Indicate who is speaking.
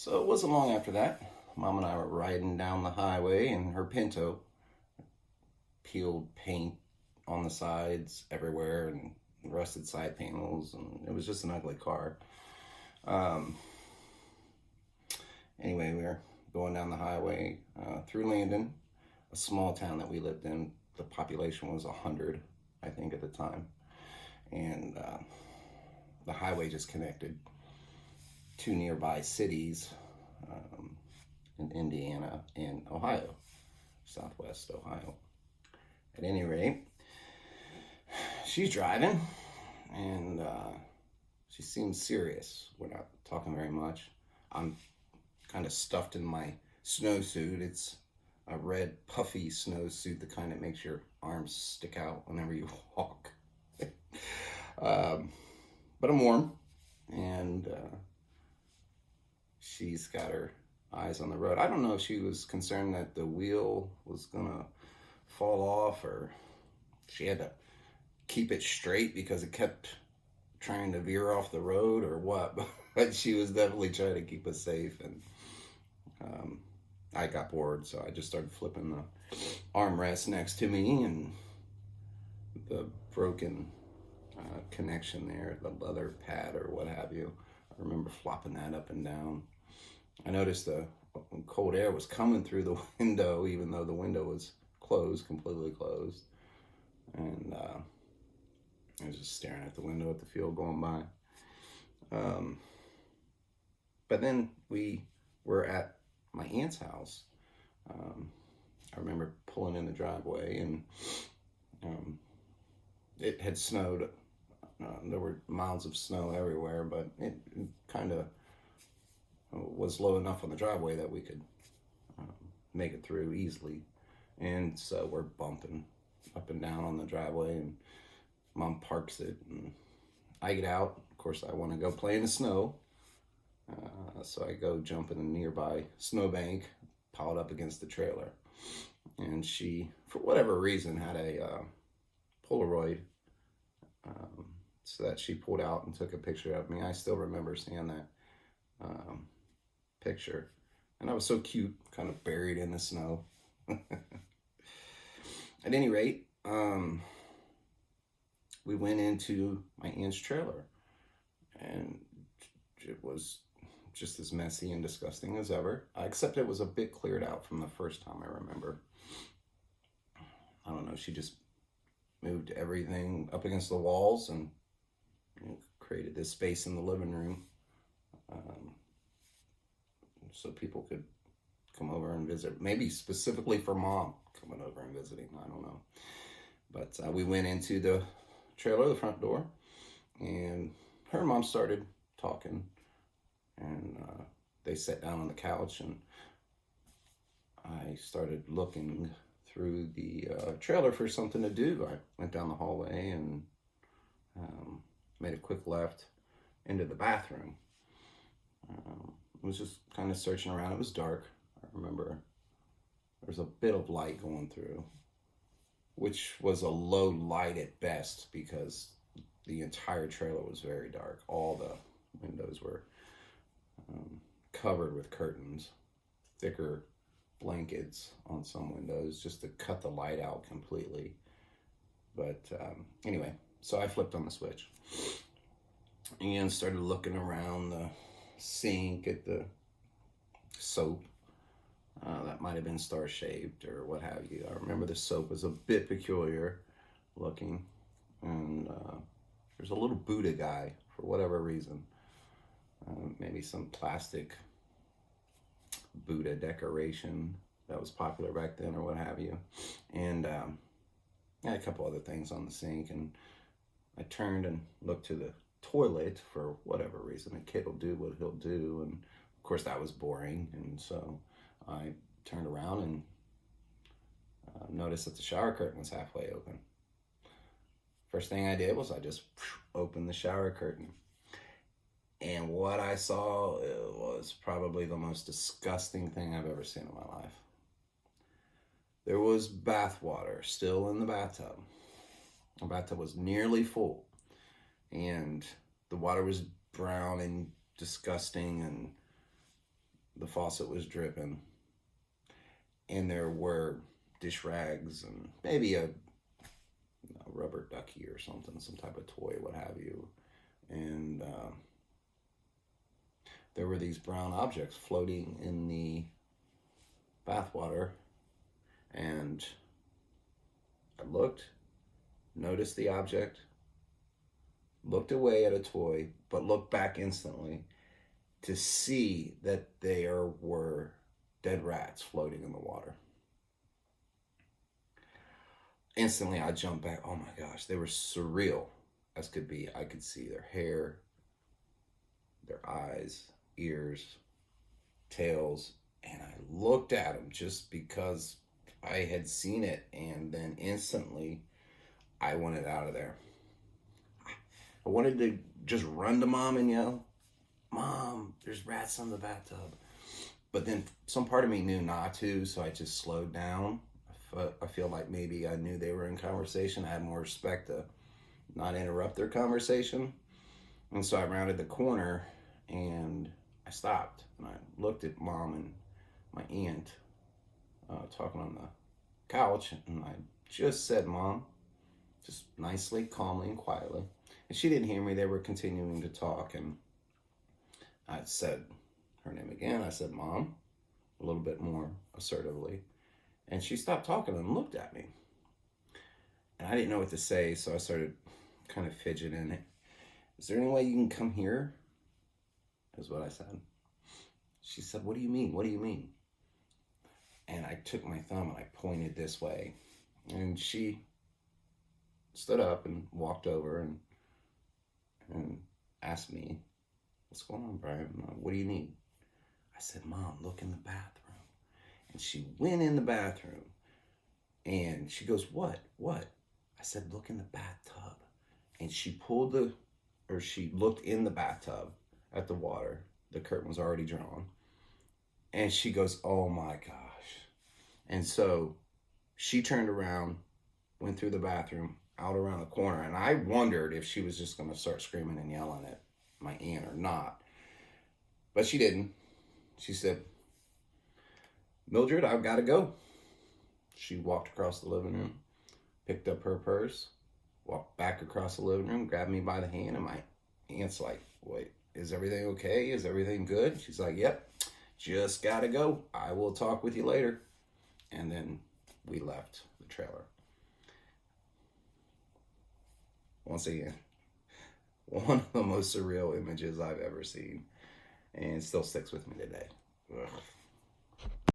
Speaker 1: So it wasn't long after that. Mom and I were riding down the highway in her Pinto, peeled paint on the sides everywhere and rusted side panels, and it was just an ugly car. Um, anyway, we were going down the highway through Landon, a small town that we lived in. The population was 100, I think, at the time. And the highway just connected two nearby cities um, in Indiana and Ohio, southwest Ohio. At any rate, she's driving and she seems serious. We're not talking very much. I'm kind of stuffed in my snowsuit. It's a red puffy snowsuit, the kind that makes your arms stick out whenever you walk. But I'm warm, and she's got her eyes on the road. I don't know if she was concerned that the wheel was gonna fall off, or she had to keep it straight because it kept trying to veer off the road, or what. But she was definitely trying to keep us safe, and I got bored, so I just started flipping the armrest next to me, and the broken connection there, the leather pad or what have you. I remember flopping that up and down. I noticed the cold air was coming through the window, even though the window was closed, completely closed. And I was just staring at the window at the field going by. But then we were at my aunt's house. I remember pulling in the driveway, and it had snowed. There were mounds of snow everywhere, but it kind of was low enough on the driveway that we could make it through easily. And so we're bumping up and down on the driveway, and Mom parks it, and I get out. Of course, I want to go play in the snow. So I go jump in a nearby snowbank, piled up against the trailer. And she, for whatever reason, had a Polaroid, so that she pulled out and took a picture of me. I still remember seeing that picture. And I was so cute, kind of buried in the snow. At any rate, we went into my aunt's trailer, and it was just as messy and disgusting as ever, except it was a bit cleared out from the first time I remember. I don't know, she just moved everything up against the walls and created this space in the living room so people could come over and visit, maybe specifically for Mom coming over and visiting, I don't know. But we went into the trailer, the front door, and her and Mom started talking, and they sat down on the couch, and I started looking through the trailer for something to do. I went down the hallway and made a quick left into the bathroom. I was just kind of searching around. It was dark. I remember there was a bit of light going through, which was a low light at best because the entire trailer was very dark. All the windows were covered with curtains, thicker blankets on some windows just to cut the light out completely. But anyway, so I flipped on the switch and started looking around the sink at the soap. That might have been star-shaped or what have you. I remember the soap was a bit peculiar looking, and there's a little Buddha guy for whatever reason. Maybe some plastic Buddha decoration that was popular back then or what have you. And I had a couple other things on the sink, and I turned and looked to the toilet for whatever reason. A kid will do what he'll do, and of course that was boring, and so I turned around and noticed that the shower curtain was halfway open. First thing I did was I just opened the shower curtain. And what I saw was probably the most disgusting thing I've ever seen in my life. There was bath water still in the bathtub. The bathtub was nearly full, and the water was brown and disgusting, and the faucet was dripping, and there were dish rags and maybe a rubber ducky or something, some type of toy, what have you. And there were these brown objects floating in the bathwater. And I looked, noticed the object, looked away at a toy, but looked back instantly to see that there were dead rats floating in the water. Instantly, I jumped back. Oh my gosh, they were surreal as could be. I could see their hair, their eyes, ears, tails, and I looked at them just because I had seen it, and then instantly I wanted out of there. I wanted to just run to Mom and yell, "Mom, there's rats in the bathtub." But then some part of me knew not to, so I just slowed down. I feel like maybe I knew they were in conversation. I had more respect to not interrupt their conversation. And so I rounded the corner and I stopped. And I looked at Mom and my aunt talking on the couch. And I just said, "Mom," just nicely, calmly, and quietly. And she didn't hear me. They were continuing to talk. And I said her name again. I said, "Mom," a little bit more assertively. And she stopped talking and looked at me. And I didn't know what to say, so I started kind of fidgeting. "Is there any way you can come here?" Is what I said. She said, "What do you mean? What do you mean?" And I took my thumb and I pointed this way. And she stood up and walked over and asked me, "What's going on, Brian? What do you need?" I said, "Mom, look in the bathroom." And she went in the bathroom and she goes, What? I said, "Look in the bathtub." And she she looked in the bathtub at the water. The curtain was already drawn. And she goes, "Oh my gosh." And so she turned around, went through the bathroom, out around the corner. And I wondered if she was just going to start screaming and yelling at my aunt or not. But she didn't. She said, "Mildred, I've got to go." She walked across the living room, picked up her purse, walked back across the living room, grabbed me by the hand, and my aunt's like, "Wait, is everything okay? Is everything good?" She's like, "Yep, just got to go. I will talk with you later." And then we left the trailer. Once again, one of the most surreal images I've ever seen, and it still sticks with me today. Ugh.